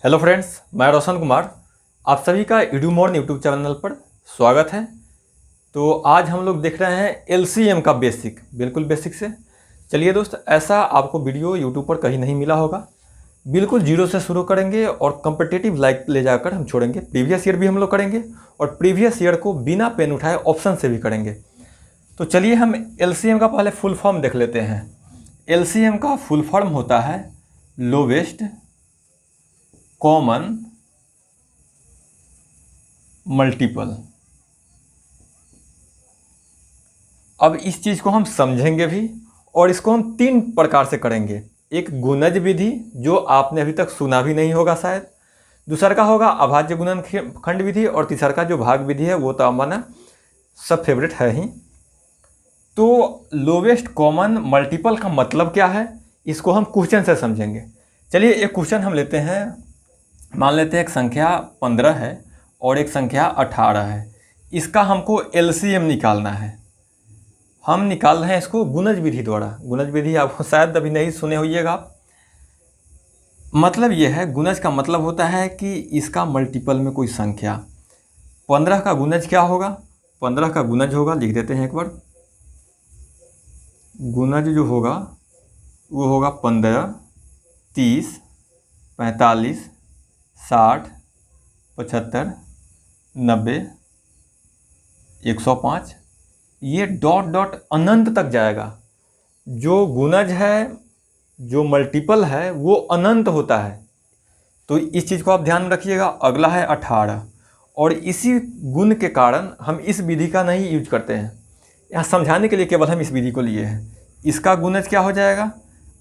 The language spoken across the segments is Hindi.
हेलो फ्रेंड्स, मैं रोशन कुमार। आप सभी का एडुमॉर्न यूट्यूब चैनल पर स्वागत है। तो आज हम लोग देख रहे हैं एलसीएम का बेसिक, बिल्कुल बेसिक से। चलिए दोस्त, ऐसा आपको वीडियो यूट्यूब पर कहीं नहीं मिला होगा। बिल्कुल जीरो से शुरू करेंगे और कम्पिटिटिव लाइक ले जाकर हम छोड़ेंगे। प्रीवियस ईयर भी हम लोग करेंगे और प्रीवियस ईयर को बिना पेन उठाए ऑप्शन से भी करेंगे। तो चलिए हम एलसीएम का पहले फुल फॉर्म देख लेते हैं। एलसीएम का फुल फॉर्म होता है लोवेस्ट कॉमन मल्टीपल। अब इस चीज़ को हम समझेंगे भी और इसको हम तीन प्रकार से करेंगे। एक गुणज विधि, जो आपने अभी तक सुना भी नहीं होगा शायद। दूसरा का होगा अभाज्य गुणनखंड विधि और तीसरा का जो भाग विधि है वो तो हमारा सब फेवरेट है ही। तो लोवेस्ट कॉमन मल्टीपल का मतलब क्या है, इसको हम क्वेश्चन से समझेंगे। चलिए एक क्वेश्चन हम लेते हैं। मान लेते हैं एक संख्या 15 है और एक संख्या 18 है। इसका हमको एलसीएम निकालना है। हम निकाल रहे हैं इसको गुणज विधि द्वारा। गुणज विधि आप शायद अभी नहीं सुने होइएगा आप। मतलब ये है, गुणज का मतलब होता है कि इसका मल्टीपल में कोई संख्या। 15 का गुणज क्या होगा? 15 का गुणज होगा, लिख देते हैं एक बार। गुणज जो होगा वो होगा 15, 30, 45, 60, 75, 90, 105। ये डॉट डॉट अनंत तक जाएगा। जो गुणज है, जो मल्टीपल है वो अनंत होता है। तो इस चीज़ को आप ध्यान में रखिएगा। अगला है 18 और इसी गुण के कारण हम इस विधि का नहीं यूज करते हैं। यहाँ समझाने के लिए केवल हम इस विधि को लिए हैं। इसका गुणज क्या हो जाएगा?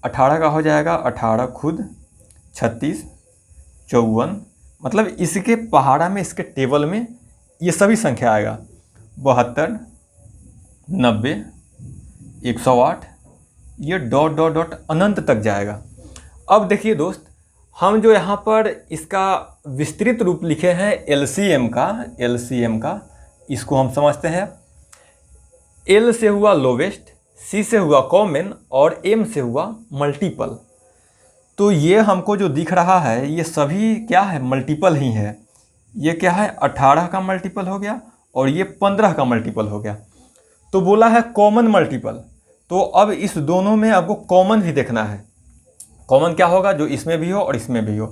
18 का हो जाएगा 18 खुद 36, 54। मतलब इसके पहाड़ा में, इसके टेबल में ये सभी संख्या आएगा। 72, 90, 108। ये डॉट डॉट डॉट अनंत तक जाएगा। अब देखिए दोस्त, हम जो यहाँ पर इसका विस्तृत रूप लिखे हैं एलसीएम का, इसको हम समझते हैं। एल से हुआ लोवेस्ट, सी से हुआ कॉमन और एम से हुआ मल्टीपल। तो ये हमको जो दिख रहा है ये सभी क्या है? मल्टीपल ही है। ये क्या है? 18 का मल्टीपल हो गया और ये 15 का मल्टीपल हो गया। तो बोला है कॉमन मल्टीपल। तो अब इस दोनों में आपको कॉमन भी देखना है। कॉमन क्या होगा? जो इसमें भी हो और इसमें भी हो।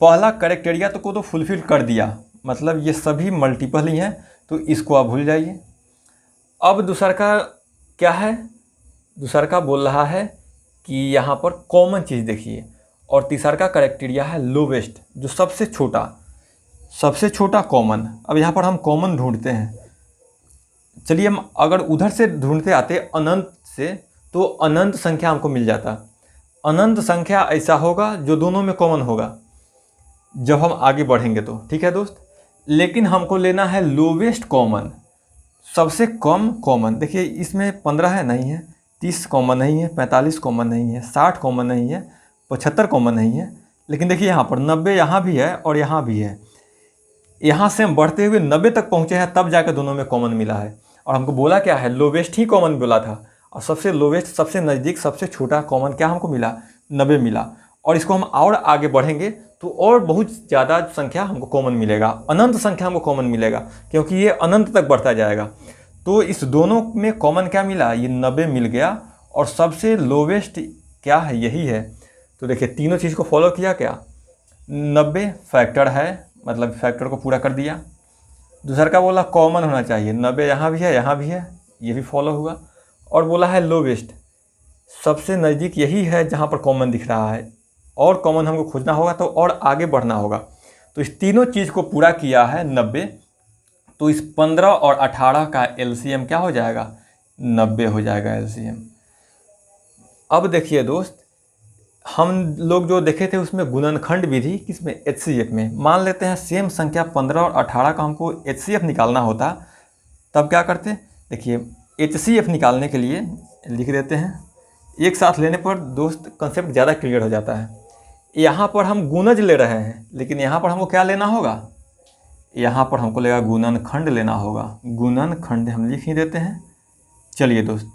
पहला क्राइटेरिया तो को तो फुलफिल कर दिया, मतलब ये सभी मल्टीपल ही हैं, तो इसको आप भूल जाइए। अब दूसरा का क्या है? दूसरा का बोल रहा है कि यहाँ पर कॉमन चीज़ देखिए। और तीसरा का क्राइटेरिया है लोवेस्ट, जो सबसे छोटा कॉमन। अब यहाँ पर हम कॉमन ढूंढते हैं। चलिए हम अगर उधर से ढूंढते आते अनंत से, तो अनंत संख्या हमको मिल जाता। अनंत संख्या ऐसा होगा जो दोनों में कॉमन होगा जब हम आगे बढ़ेंगे तो। ठीक है दोस्त, लेकिन हमको लेना है लोवेस्ट कॉमन, सबसे कम कॉमन। देखिए इसमें 15 है, नहीं है। 30 कॉमन नहीं है, 45 कॉमन नहीं है, 60 कॉमन नहीं है, 75 कॉमन नहीं है। लेकिन देखिए यहाँ पर 90 यहाँ भी है और यहाँ भी है। यहाँ से हम बढ़ते हुए 90 तक पहुँचे हैं, तब जाकर दोनों में कॉमन मिला है। और हमको बोला क्या है? लोवेस्ट ही कॉमन बोला था। और सबसे लोवेस्ट, सबसे नज़दीक, सबसे छोटा कॉमन क्या हमको मिला? 90 मिला। और इसको हम और आगे बढ़ेंगे तो और बहुत ज़्यादा संख्या हमको कॉमन मिलेगा। अनंत संख्या हमको कॉमन मिलेगा, क्योंकि ये अनंत तक बढ़ता जाएगा। तो इस दोनों में कॉमन क्या मिला? ये 90 मिल गया। और सबसे लोवेस्ट क्या है? यही है। तो देखिए तीनों चीज़ को फॉलो किया क्या? 90 फैक्टर है, मतलब फैक्टर को पूरा कर दिया। दूसरा का बोला कॉमन होना चाहिए, 90 यहाँ भी है, यहाँ भी है, ये भी फॉलो हुआ। और बोला है लोवेस्ट, सबसे नज़दीक यही है जहाँ पर कॉमन दिख रहा है। और कॉमन हमको खोजना होगा तो और आगे बढ़ना होगा। तो इस तीनों चीज़ को पूरा किया है 90। तो इस 15 और 18 का एलसीएम क्या हो जाएगा? 90 हो जाएगा एलसीएम। अब देखिए दोस्त, हम लोग जो देखे थे उसमें गुणनखंड विधि, किसमें? एचसीएफ में। मान लेते हैं सेम संख्या 15 और 18 का हमको एचसीएफ निकालना होता, तब क्या करते? देखिए एचसीएफ निकालने के लिए लिख देते हैं। एक साथ लेने पर दोस्त कंसेप्ट ज़्यादा क्लियर हो जाता है। यहाँ पर हम गुणज ले रहे हैं, लेकिन यहाँ पर हमको क्या लेना होगा? यहाँ पर हमको लेगा गुणनखंड लेना होगा। गुणनखंड हम लिख ही देते हैं। चलिए दोस्त,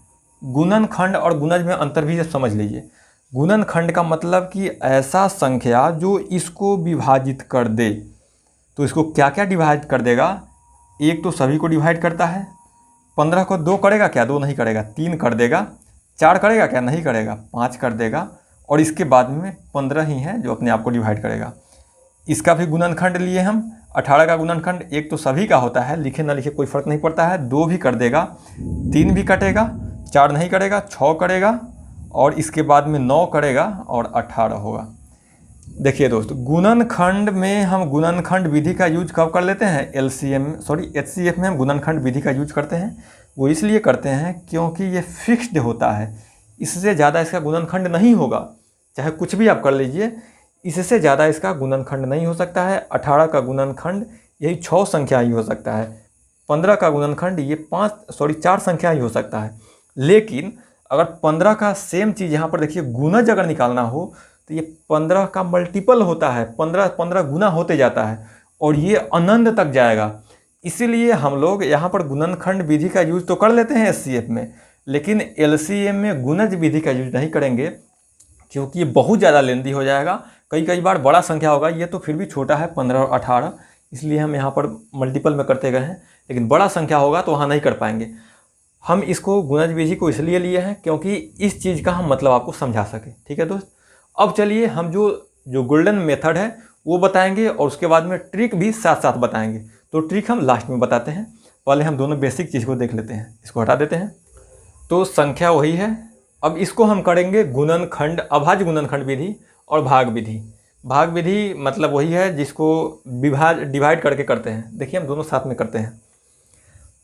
गुणनखंड और गुणज में अंतर भी समझ लीजिए। गुणनखंड का मतलब कि ऐसा संख्या जो इसको विभाजित कर दे। तो इसको क्या क्या डिवाइड कर देगा? एक तो सभी को डिवाइड करता है। 15 को 2 करेगा क्या? 2 नहीं करेगा, 3 कर देगा। 4 करेगा क्या? नहीं करेगा, 5 कर देगा। और इसके बाद में 15 ही है जो अपने आप को डिवाइड करेगा। इसका भी गुणनखंड लिए हम। 18 का गुणनखंड एक तो सभी का होता है, लिखे ना लिखे कोई फ़र्क नहीं पड़ता है। 2 भी कर देगा, 3 भी कटेगा, 4 नहीं करेगा, 6 करेगा, और इसके बाद में 9 करेगा और 18 होगा। देखिए दोस्त, गुणनखंड में हम गुणनखंड विधि का यूज कब कर लेते हैं? एचसीएफ में हम गुणनखंड विधि का यूज करते हैं। वो इसलिए करते हैं क्योंकि ये फिक्स्ड होता है। इससे ज़्यादा इसका गुणनखंड नहीं होगा, चाहे कुछ भी आप कर लीजिए, इससे ज़्यादा इसका गुणनखंड नहीं हो सकता है। 18 का गुणनखंड यही 6 संख्या ही हो सकता है। 15 का गुणनखंड ये 4 संख्या ही हो सकता है। लेकिन अगर 15 का सेम चीज़ यहाँ पर देखिए, गुणज अगर निकालना हो तो ये 15 का मल्टीपल होता है, 15 गुना होते जाता है और ये अनंत तक जाएगा। इसीलिए हम लोग यहाँ पर गुणनखंड विधि का यूज तो कर लेते हैं एचसीएफ में, लेकिन एलसीएम में गुणज विधि का यूज नहीं करेंगे क्योंकि ये बहुत ज़्यादा लेंदी हो जाएगा। कई बार बड़ा संख्या होगा, ये तो फिर भी छोटा है 15 और 18, इसलिए हम यहाँ पर मल्टीपल में करते गए हैं। लेकिन बड़ा संख्या होगा तो वहाँ नहीं कर पाएंगे। हम इसको गुणज विधि को इसलिए लिए हैं क्योंकि इस चीज़ का हम मतलब आपको समझा सके। ठीक है दोस्त, अब चलिए हम जो गोल्डन मेथड है वो बताएंगे और उसके बाद में ट्रिक भी साथ साथ बताएंगे। तो ट्रिक हम लास्ट में बताते हैं, पहले हम दोनों बेसिक चीज़ को देख लेते हैं। इसको हटा देते हैं। तो संख्या वही है, अब इसको हम करेंगे गुणनखंड, अभाज्य गुणनखंड विधि और भाग विधि। भाग विधि मतलब वही है जिसको डिवाइड करके करते हैं। देखिए हम दोनों साथ में करते हैं।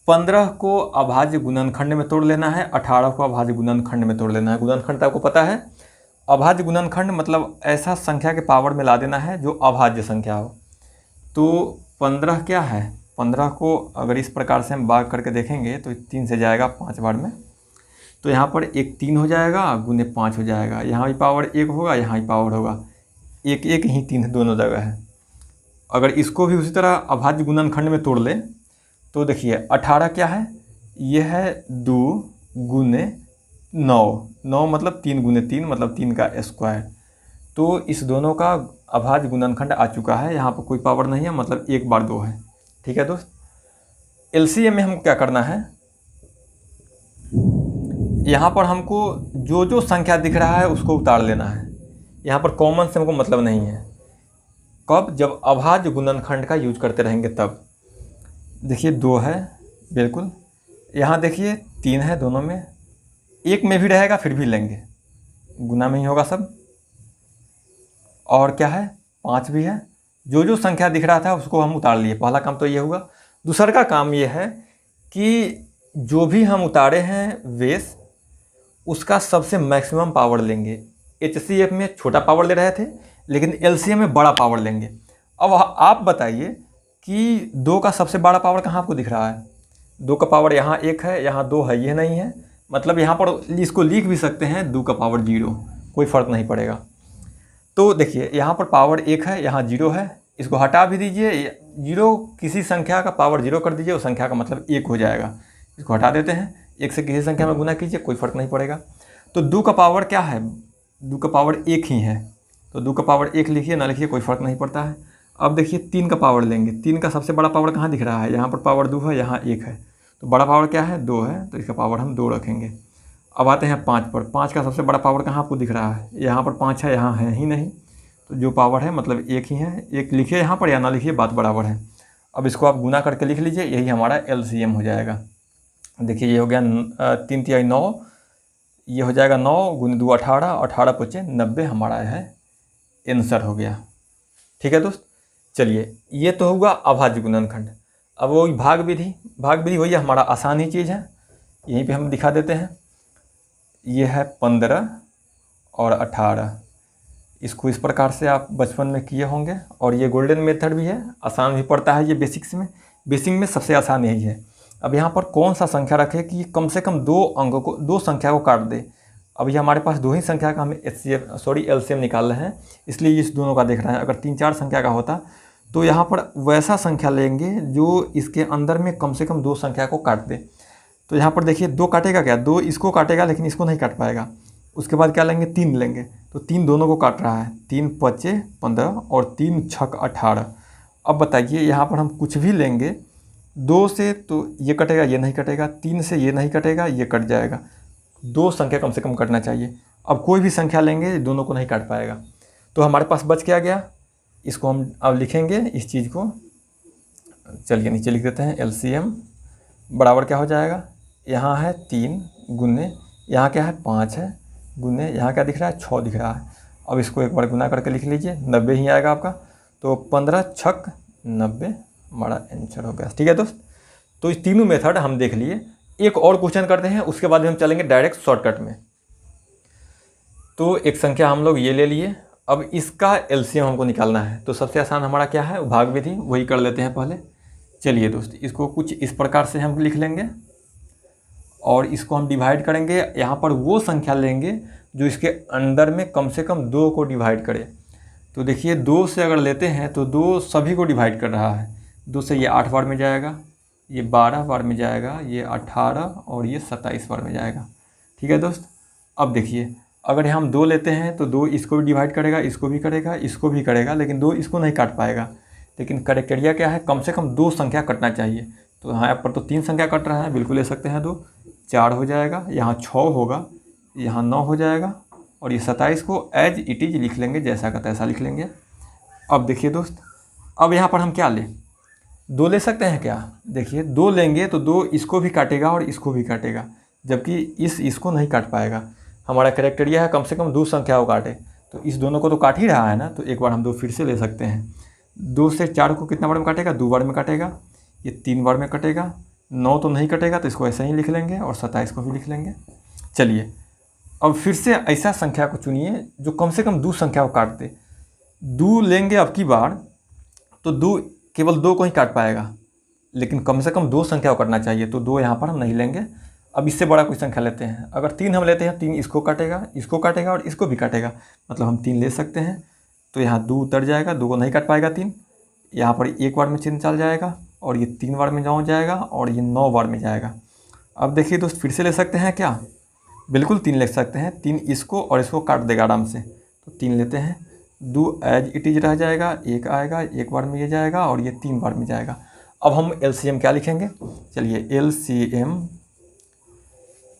15 को अभाज्य गुणनखंड में तोड़ लेना है, 18 को अभाज्य गुणनखंड में तोड़ लेना है। गुणनखंड तो आपको पता है, अभाज्य गुणनखंड मतलब ऐसा संख्या के पावर में ला देना है जो अभाज्य संख्या हो। तो 15 क्या है? 15 को अगर इस प्रकार से हम भाग करके देखेंगे तो 3 से जाएगा 5 बार में, तो यहाँ पर एक 3 हो जाएगा, गुने 5 हो जाएगा। यहाँ भी पावर 1 होगा, यहाँ भी पावर होगा, एक ही 3 दोनों जगह है। अगर इसको भी उसी तरह अभाज्य गुणनखंड में तोड़ लें तो देखिए 18 क्या है? ये है 2 गुने 9 मतलब 3 गुने 3 मतलब 3 का स्क्वायर। तो इस दोनों का अभाज्य गुणनखंड आ चुका है। यहाँ पर कोई पावर नहीं है, मतलब 1 बार 2 है। ठीक है दोस्त, एलसीएम में हम क्या करना है, यहाँ पर हमको जो संख्या दिख रहा है उसको उतार लेना है। यहाँ पर कॉमन से हमको मतलब नहीं है। कब? जब अभाज्य गुणनखंड का यूज करते रहेंगे तब। देखिए 2 है बिल्कुल, यहाँ देखिए 3 है, दोनों में 1 में भी रहेगा फिर भी लेंगे, गुना में ही होगा सब। और क्या है? 5 भी है। जो संख्या दिख रहा था उसको हम उतार लिए। पहला काम तो ये हुआ। दूसरा का काम ये है कि जो भी हम उतारे हैं बेस, उसका सबसे मैक्सिमम पावर लेंगे। एचसीएफ में छोटा पावर ले रहे थे, लेकिन एलसीएम में बड़ा पावर लेंगे। अब आप बताइए कि 2 का सबसे बड़ा पावर कहाँ आपको दिख रहा है? 2 का पावर यहाँ 1 है, यहाँ 2 है, ये नहीं है। मतलब यहाँ पर इसको लिख भी सकते हैं 2 का पावर 0, कोई फ़र्क नहीं पड़ेगा। तो देखिए यहाँ पर पावर 1 है, यहाँ 0 है, इसको हटा भी दीजिए। 0 किसी संख्या का पावर 0 कर दीजिए, उस संख्या का मतलब 1 हो जाएगा। इसको हटा देते हैं, 1 से किसी संख्या में गुना कीजिए, कोई फ़र्क नहीं पड़ेगा। तो 2 का पावर क्या है? 2 का पावर 1 ही है, तो 2 का पावर 1 लिखिए ना लिखिए कोई फ़र्क नहीं पड़ता है। अब देखिए 3 का पावर लेंगे। 3 का सबसे बड़ा पावर कहाँ दिख रहा है? यहाँ पर पावर 2 है, यहाँ 1 है, तो बड़ा पावर क्या है? 2 है, तो इसका पावर हम 2 रखेंगे। अब आते हैं 5 पर। 5 का सबसे बड़ा पावर कहाँ आपको दिख रहा है? यहाँ पर 5 है, यहाँ है ही नहीं, तो जो पावर है मतलब 1 ही है। 1 लिखिए यहाँ पर या ना लिखिए, बात बराबर है। अब इसको आप गुना करके लिख लीजिए, यही हमारा एलसीएम हो जाएगा। देखिए ये हो गया 3 तिहाई 9, ये हो जाएगा 9 गुने 2 18, 18 पचे 90 हमारा है आंसर हो गया। ठीक है दोस्त, चलिए ये तो होगा अभाज्य गुणनखंड। अब वो भाग विधि, भाग विधि वही हमारा आसान ही चीज़ है, यहीं पे हम दिखा देते हैं। ये है 15 और 18, इसको इस प्रकार से आप बचपन में किए होंगे, और ये गोल्डन मेथड भी है, आसान भी पड़ता है ये बेसिक में सबसे आसान यही है। अब यहाँ पर कौन सा संख्या रखें कि कम से कम 2 अंकों को, 2 संख्या को काट दे। अब ये हमारे पास 2 ही संख्या का हम एलसीएम निकाल रहे हैं, इसलिए इस दोनों का देख रहे हैं। अगर 3-4 संख्या का होता तो यहाँ पर वैसा संख्या लेंगे जो इसके अंदर में कम से कम 2 संख्या को काट दे। तो यहाँ पर देखिए 2 काटेगा क्या? 2 इसको काटेगा, लेकिन इसको नहीं काट पाएगा। उसके बाद क्या लेंगे, 3 लेंगे, तो 3 दोनों को काट रहा है, 3 पचे 15 और 3 छक 18। अब बताइए यहाँ पर हम कुछ भी लेंगे 2 से तो ये कटेगा, ये नहीं कटेगा, 3 से ये नहीं कटेगा, ये कट जाएगा, 2 संख्या कम से कम कटना चाहिए। अब कोई भी संख्या लेंगे दोनों को नहीं काट पाएगा, तो हमारे पास बच क्या गया, इसको हम अब लिखेंगे इस चीज़ को, चलिए नीचे लिख देते हैं। एलसीएम बराबर क्या हो जाएगा, यहाँ है 3 गुने यहाँ क्या है 5 है गुने यहाँ क्या दिख रहा है 6 दिख रहा है। अब इसको एक बार गुना करके लिख लीजिए, 90 ही आएगा आपका, तो 15 छक 90 हमारा आंसर हो गया। ठीक है दोस्त, तो इस तीनों मेथड हम देख लिए। एक और क्वेश्चन करते हैं, उसके बाद हम चलेंगे डायरेक्ट शॉर्टकट में। तो एक संख्या हम लोग ये ले लिए, अब इसका एलसीएम हमको निकालना है, तो सबसे आसान हमारा क्या है, भाग विधि, वही कर लेते हैं पहले। चलिए दोस्त, इसको कुछ इस प्रकार से हम लिख लेंगे और इसको हम डिवाइड करेंगे। यहाँ पर वो संख्या लेंगे जो इसके अंदर में कम से कम 2 को डिवाइड करे। तो देखिए 2 से अगर लेते हैं तो 2 सभी को डिवाइड कर रहा है, 2 से ये 8 बार में जाएगा, ये 12 बार में जाएगा, ये 18 और ये 27 बार में जाएगा। ठीक है दोस्त, अब देखिए अगर हम 2 लेते हैं तो 2 इसको भी डिवाइड करेगा, इसको भी करेगा, इसको भी करेगा, लेकिन 2 इसको नहीं काट पाएगा। लेकिन क्राइटेरिया क्या है, कम से कम 2 संख्या कटना चाहिए। तो यहाँ पर तो 3 संख्या कट रहा है, बिल्कुल ले सकते हैं 2, 4 हो जाएगा, यहाँ 6 होगा, यहाँ 9 हो जाएगा, और ये 27 को एज इट इज लिख लेंगे, जैसा का तैसा लिख लेंगे। अब देखिए दोस्त, अब यहाँ पर हम क्या लें, 2 ले सकते हैं क्या, देखिए 2 लेंगे तो 2 इसको भी काटेगा और इसको भी काटेगा, जबकि इसको नहीं काट पाएगा। हमारा क्राइटेरिया है कम से कम 2 संख्या को काटे, तो इस दोनों को तो काट ही रहा है ना, तो एक बार हम 2 फिर से ले सकते हैं। 2 से 4 को कितना बार में काटेगा, 2 बार में काटेगा, ये 3 बार में कटेगा, 9 तो नहीं कटेगा, तो इसको ऐसे ही लिख लेंगे और 27 को भी लिख लेंगे। चलिए अब फिर से ऐसा संख्या को चुनिए जो कम से कम 2 संख्या को काट दे। 2 लेंगे अब की बार तो 2 केवल 2 को ही काट पाएगा, लेकिन कम से कम 2 संख्या को काटना चाहिए, तो 2 यहाँ पर हम नहीं लेंगे। अब इससे बड़ा कोई संख्या लेते हैं, अगर 3 हम लेते हैं, 3 इसको काटेगा और इसको भी काटेगा, मतलब हम 3 ले सकते हैं। तो यहाँ 2 उतर जाएगा, 2 को नहीं काट पाएगा 3, यहाँ पर एक बार में चिन्ह चल जाएगा और ये 3 बार में जाएगा और ये 9 बार में जाएगा। अब देखिए दोस्त, फिर से ले सकते हैं क्या, बिल्कुल 3 ले सकते हैं, 3 इसको और इसको काट देगा आराम से, तो 3 लेते हैं, 2 एज इट इज रह जाएगा, 1 आएगा, एक बार में ये जाएगा और ये 3 बार में जाएगा। अब हम एलसीएम क्या लिखेंगे, चलिए एलसीएम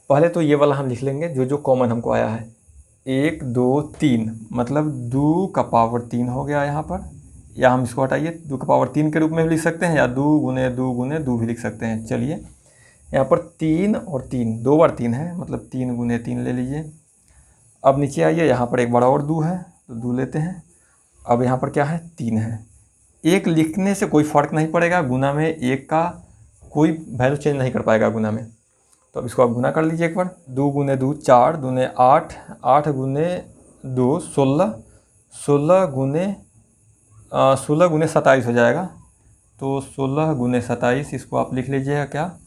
पहले तो ये वाला हम लिख लेंगे जो कॉमन हमको आया है, 1 2 3, मतलब 2 का पावर 3 हो गया यहाँ पर, या हम इसको हटाइए 2 का पावर 3 के रूप में भी लिख सकते हैं, या 2 गुने 2 गुने 2 भी लिख सकते हैं। चलिए यहाँ पर 3 और 3 2 बार 3 है, मतलब 3 गुने 3 ले लीजिए। अब नीचे आइए, यहाँ पर एक बार और 2 है, तो 2 लेते हैं। अब यहाँ पर क्या है, 3 है। 1 लिखने से कोई फ़र्क नहीं पड़ेगा, गुना में 1 का कोई वैल्यू चेंज नहीं कर पाएगा गुना में, तो अब इसको आप गुना कर लीजिए एक बार। 2 गुने 2 4, दूने 8, 8 गुने 2 16, 16 गुने 27 हो जाएगा, तो 16 गुने 27 इसको आप लिख लीजिएगा क्या,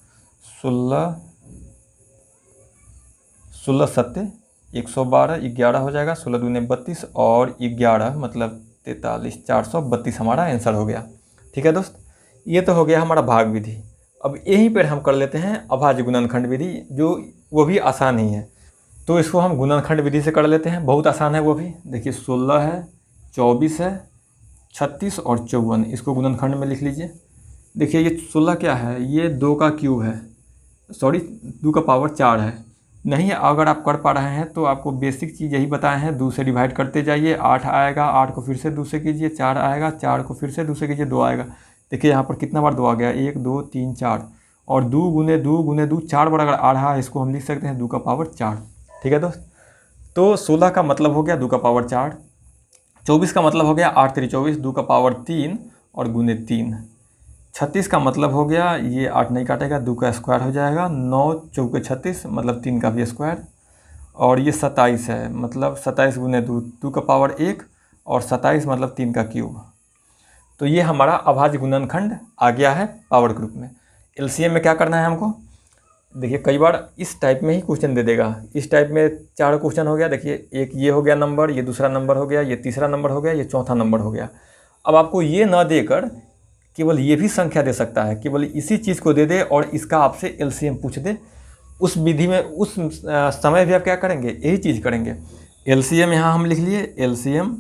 16 सत्ते 112, 11 हो जाएगा, 16 दूने 32 और 11 मतलब 43, 432 हमारा आंसर हो गया। ठीक है दोस्त, ये तो हो गया हमारा भाग विधि। अब यहीं पर हम कर लेते हैं अभाज्य गुणनखंड विधि, जो वो भी आसान ही है, तो इसको हम गुणनखंड विधि से कर लेते हैं, बहुत आसान है वो भी। देखिए 16 है, 24 है, 36 और 54, इसको गुणनखंड में लिख लीजिए। देखिए ये 16 क्या है, ये 2 का क्यूब है, सॉरी 2 का पावर 4 है। नहीं अगर आप कर पा रहे हैं तो आपको बेसिक चीज़ यही बताए हैं, 2 से डिवाइड करते जाइए, 8 आएगा, 8 को फिर से 2 से कीजिए, 4 आएगा, 4 को फिर से 2 से कीजिए, 2 आएगा। देखिए यहाँ पर कितना बार 2 आ गया, 1 2 3 4, और 2 गुने 2 4 बार अगर आ रहा है, इसको हम लिख सकते हैं 2 का पावर 4। ठीक है दोस्त, तो 16 का मतलब हो गया 2 का पावर 4, 24 का मतलब हो गया 8 3 24, 2 का पावर 3 और गुने 3, 36 का मतलब हो गया, ये 8 नहीं काटेगा, 2 का स्क्वायर हो जाएगा, 9 चौके 36 मतलब 3 का भी स्क्वायर, और ये 27 है, मतलब 27 गुने 2 का पावर 1 और 27 मतलब 3 का क्यूब। तो ये हमारा अभाज्य गुणनखंड आ गया है पावर ग्रुप में। एलसीएम में क्या करना है हमको, देखिए कई बार इस टाइप में ही क्वेश्चन दे देगा, इस टाइप में 4 क्वेश्चन हो गया। देखिए एक ये हो गया नंबर, ये दूसरा नंबर हो गया, ये तीसरा नंबर हो गया, ये चौथा नंबर हो गया। अब आपको ये ना देकर केवल ये भी संख्या दे सकता है, केवल इसी चीज़ को दे दे और इसका आपसे एलसीएम पूछ दे, उस विधि में उस समय भी आप क्या करेंगे, यही चीज़ करेंगे। एलसीएम यहाँ हम लिख लिए एलसीएम।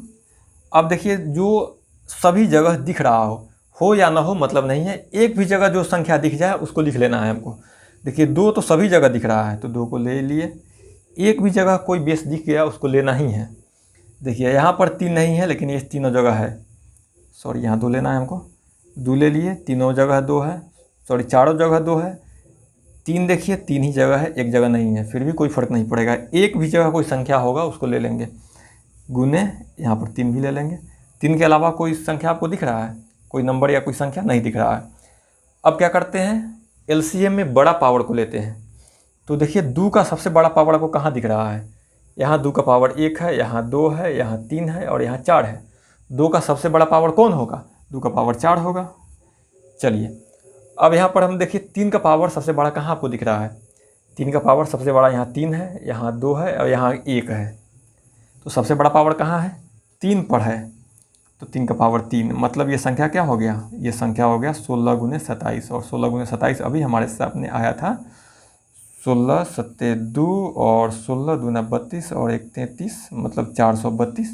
अब देखिए जो सभी जगह दिख रहा हो या ना हो मतलब नहीं है, एक भी जगह जो संख्या दिख जाए उसको लिख लेना है हमको। देखिए 2 तो सभी जगह दिख रहा है तो 2 को ले लिए, एक भी जगह कोई बेस दिख गया उसको लेना ही है। देखिए यहाँ पर 3 नहीं है लेकिन ये तीनों जगह है, सॉरी यहाँ 2 लेना है हमको, 2 ले लिए, तीनों जगह 2 है, सॉरी चारों जगह 2 है। 3 देखिए 3 ही जगह है, एक जगह नहीं है, फिर भी कोई फ़र्क नहीं पड़ेगा, एक भी जगह कोई संख्या होगा उसको ले लेंगे, गुने यहाँ पर 3 भी ले लेंगे। 3 के अलावा कोई संख्या आपको दिख रहा है, कोई नंबर या कोई संख्या नहीं दिख रहा है। अब क्या करते हैं, एलसीएम में बड़ा पावर को लेते हैं। तो देखिए 2 का सबसे बड़ा पावर आपको कहाँ दिख रहा है, यहाँ 2 का पावर 1 है, यहाँ 2 है, यहाँ 3 है और यहाँ 4 है। 2 का सबसे बड़ा पावर कौन होगा, 2 का पावर 4 होगा। चलिए अब यहाँ पर हम देखिए 3 का पावर सबसे बड़ा कहाँ आपको दिख रहा है, 3 का पावर सबसे बड़ा यहाँ 3 है, यहाँ 2 है और यहाँ 1 है। तो सबसे बड़ा पावर कहाँ है, 3 पर है, तो 3 का पावर 3, मतलब ये संख्या क्या हो गया, ये संख्या हो गया 16 गुने 27। और 16 गुने 27 अभी हमारे सामने आया था, 16 सत्ते 2 और 16 दूना 32 और 1 33, मतलब 432,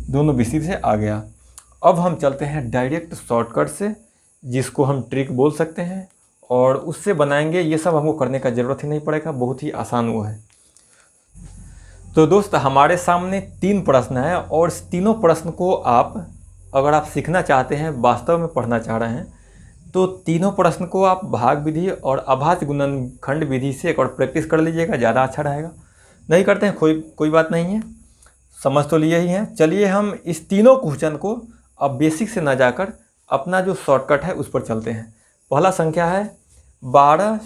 दोनों बीसी से आ गया। अब हम चलते हैं डायरेक्ट शॉर्टकट से, जिसको हम ट्रिक बोल सकते हैं, और उससे बनाएंगे। ये सब हमको करने का ज़रूरत ही नहीं पड़ेगा, बहुत ही आसान वो है। तो दोस्त हमारे सामने 3 प्रश्न है और इस तीनों प्रश्न को आप अगर आप सीखना चाहते हैं, वास्तव में पढ़ना चाह रहे हैं, तो तीनों प्रश्न को आप भाग विधि और अभाज्य गुणनखंड विधि से एक और प्रैक्टिस कर लीजिएगा, ज़्यादा अच्छा रहेगा। नहीं करते हैं कोई बात नहीं है, समझ तो लिए ही हैं। चलिए हम इस तीनों क्वेश्चन को अब बेसिक से ना जाकर अपना जो शॉर्टकट है उस पर चलते हैं। पहला संख्या है 12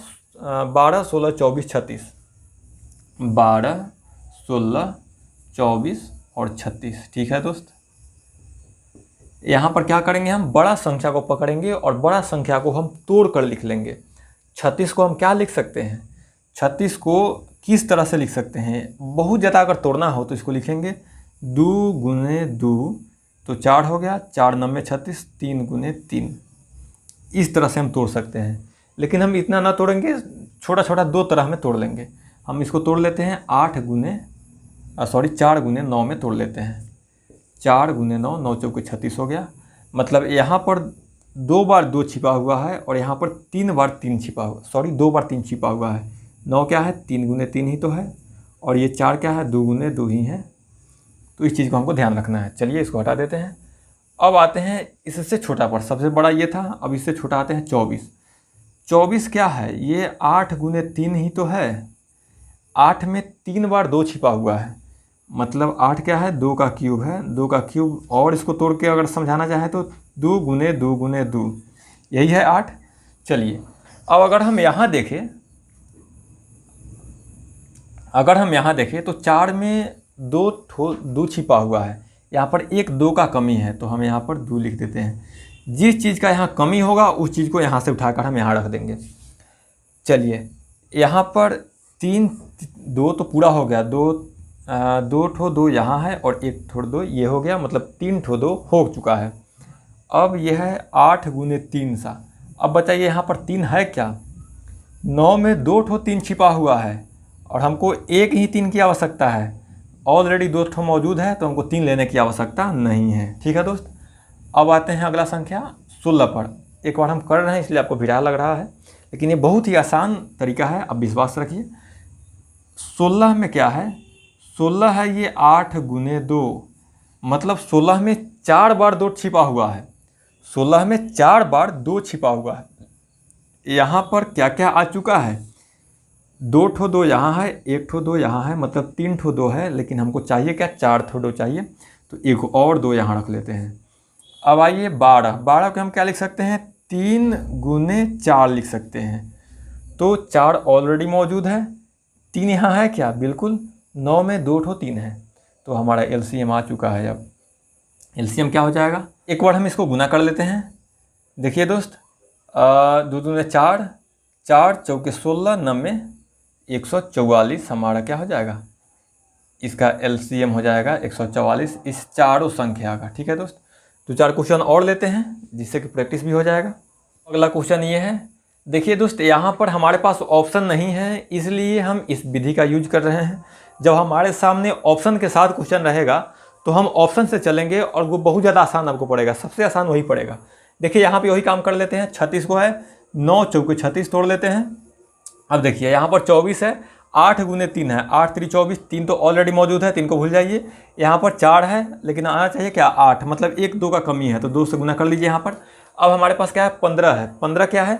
16 24 36, 12 16 24 और 36। ठीक है दोस्त, यहाँ पर क्या करेंगे, हम बड़ा संख्या को पकड़ेंगे और बड़ा संख्या को हम तोड़ कर लिख लेंगे। 36 को हम क्या लिख सकते हैं, 36 को किस तरह से लिख सकते हैं, बहुत ज़्यादा अगर तोड़ना हो तो इसको लिखेंगे 2 गुने 2 तो 4 हो गया, 4 9 36, 3 गुने 3, इस तरह से हम तोड़ सकते हैं। लेकिन हम इतना ना तोड़ेंगे, छोटा छोटा 2 तरह में तोड़ लेंगे। हम इसको तोड़ लेते हैं 4 गुने 9 में तोड़ लेते हैं। 4 गुने 9, 9 चौके 36 हो गया, मतलब यहाँ पर 2 बार 2 छिपा हुआ है और यहाँ पर 3 बार 3 छिपा हुआ, 2 बार 3 छिपा हुआ है। 9 क्या है, 3 गुने 3 ही तो है, और ये 4 क्या है, 2 गुने 2 ही है। तो इस चीज़ को हमको ध्यान रखना है। चलिए इसको हटा देते हैं। अब आते हैं इससे छोटा पर, सबसे बड़ा ये था, अब इससे छोटा आते हैं 24। 24 क्या है, ये 8 गुने 3 ही तो है। 8 में 3 बार 2 छिपा हुआ है, मतलब 8 क्या है, 2 का क्यूब है, 2 का क्यूब। और इसको तोड़ के अगर समझाना चाहें तो 2 गुने 2 गुने 2, यही है 8। चलिए अब अगर हम यहाँ देखें तो 4 में 2 छिपा हुआ है, यहाँ पर 1 2 का कमी है, तो हम यहाँ पर 2 लिख देते हैं। जिस चीज़ का यहाँ कमी होगा उस चीज़ को यहाँ से उठाकर हम यहाँ रख देंगे। चलिए यहाँ पर 3 2 तो पूरा हो गया, 2 ठो 2 यहाँ है और 1 ठो 2 ये हो गया, मतलब 3 ठो 2 हो चुका है। अब यह है 8 गुने 3 सा। अब बताइए यहाँ पर 3 है क्या, 9 में 2 ठो 3 छिपा हुआ है और हमको एक ही 3 की आवश्यकता है, ऑलरेडी 2 ठो मौजूद है तो हमको 3 लेने की आवश्यकता नहीं है। ठीक है दोस्त, अब आते हैं अगला संख्या 16 पर। एक बार हम कर रहे हैं इसलिए आपको विराट लग रहा है, लेकिन ये बहुत ही आसान तरीका है, अब विश्वास रखिए। 16 में क्या है, 16 है ये 8 गुने 2, मतलब 16 में 4 बार 2 छिपा हुआ है, 16 में 4 बार 2 छिपा हुआ है। यहाँ पर क्या क्या आ चुका है, 2 ठो 2 यहाँ है, 1 ठो 2 यहाँ है, मतलब 3 ठो 2 है, लेकिन हमको चाहिए क्या, 4 ठो 2 चाहिए, तो एक और 2 यहाँ रख लेते हैं। अब आइए 12 को हम क्या लिख सकते हैं, 3 गुने 4 लिख सकते हैं, तो 4 ऑलरेडी मौजूद है, 3 यहाँ है क्या, बिल्कुल, 9 में 2 ठो 3 है, तो हमारा एलसीएम आ चुका है। अब एलसीएम क्या हो जाएगा, एक बार हम इसको गुना कर लेते हैं। देखिए दोस्त, 2 दूने 4, 4 चौके 16, 9 144 हमारा क्या हो जाएगा, इसका एलसीएम हो जाएगा 144 इस चारों संख्या का। ठीक है दोस्त, तो 4 क्वेश्चन और लेते हैं जिससे कि प्रैक्टिस भी हो जाएगा। अगला क्वेश्चन ये है देखिए दोस्त, यहाँ पर हमारे पास ऑप्शन नहीं है, इसलिए हम इस विधि का यूज कर रहे हैं। जब हमारे सामने ऑप्शन के साथ क्वेश्चन रहेगा तो हम ऑप्शन से चलेंगे और वो बहुत ज़्यादा आसान आपको पड़ेगा, सबसे आसान वही पड़ेगा। देखिए यहाँ पे वही काम कर लेते हैं। 36 को है 9 चौके 36 तोड़ लेते हैं। अब देखिए यहाँ पर 24 है, 8 गुने 3 है, 8 3 24, 3 तो ऑलरेडी मौजूद है, 3 को भूल जाइए। यहाँ पर 4 है लेकिन आना चाहिए क्या 8, मतलब 1 2 का कमी है तो 2 से गुना कर लीजिए यहाँ पर। अब हमारे पास क्या है 15 है। 15 क्या है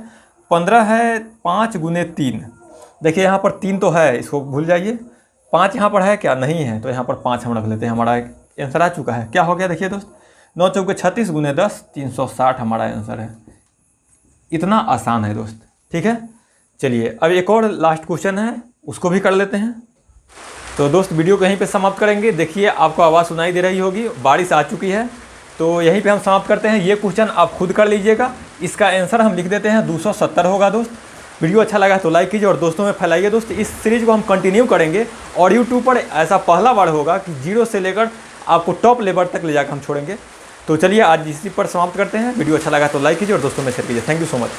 15 है 5 गुने 3। देखिए यहाँ पर 3 तो है, इसको भूल जाइए। 5 यहाँ पर है क्या, नहीं है, तो यहाँ पर 5 हम रख लेते हैं। हमारा एक आंसर आ चुका है। क्या हो गया देखिए दोस्त, 9 चौके 36 गुने 10 360 हमारा आंसर है। इतना आसान है दोस्त, ठीक है। चलिए अब एक और लास्ट क्वेश्चन है, उसको भी कर लेते हैं। तो दोस्त वीडियो को यहीं पे समाप्त करेंगे। देखिए आपको आवाज़ सुनाई दे रही होगी, बारिश आ चुकी है, तो यहीं पे हम समाप्त करते हैं। ये क्वेश्चन आप खुद कर लीजिएगा। इसका आंसर हम लिख देते हैं 270 होगा दोस्त। वीडियो अच्छा लगा तो लाइक कीजिए और दोस्तों में फैलाइए दोस्त। इस सीरीज़ को हम कंटिन्यू करेंगे और यूट्यूब पर ऐसा पहला बार होगा कि 0 से लेकर आपको टॉप लेवल तक ले जाकर हम छोड़ेंगे। तो चलिए आज इसी पर समाप्त करते हैं। वीडियो अच्छा लगा तो लाइक कीजिए और दोस्तों में शेयर कीजिए। Thank you so much.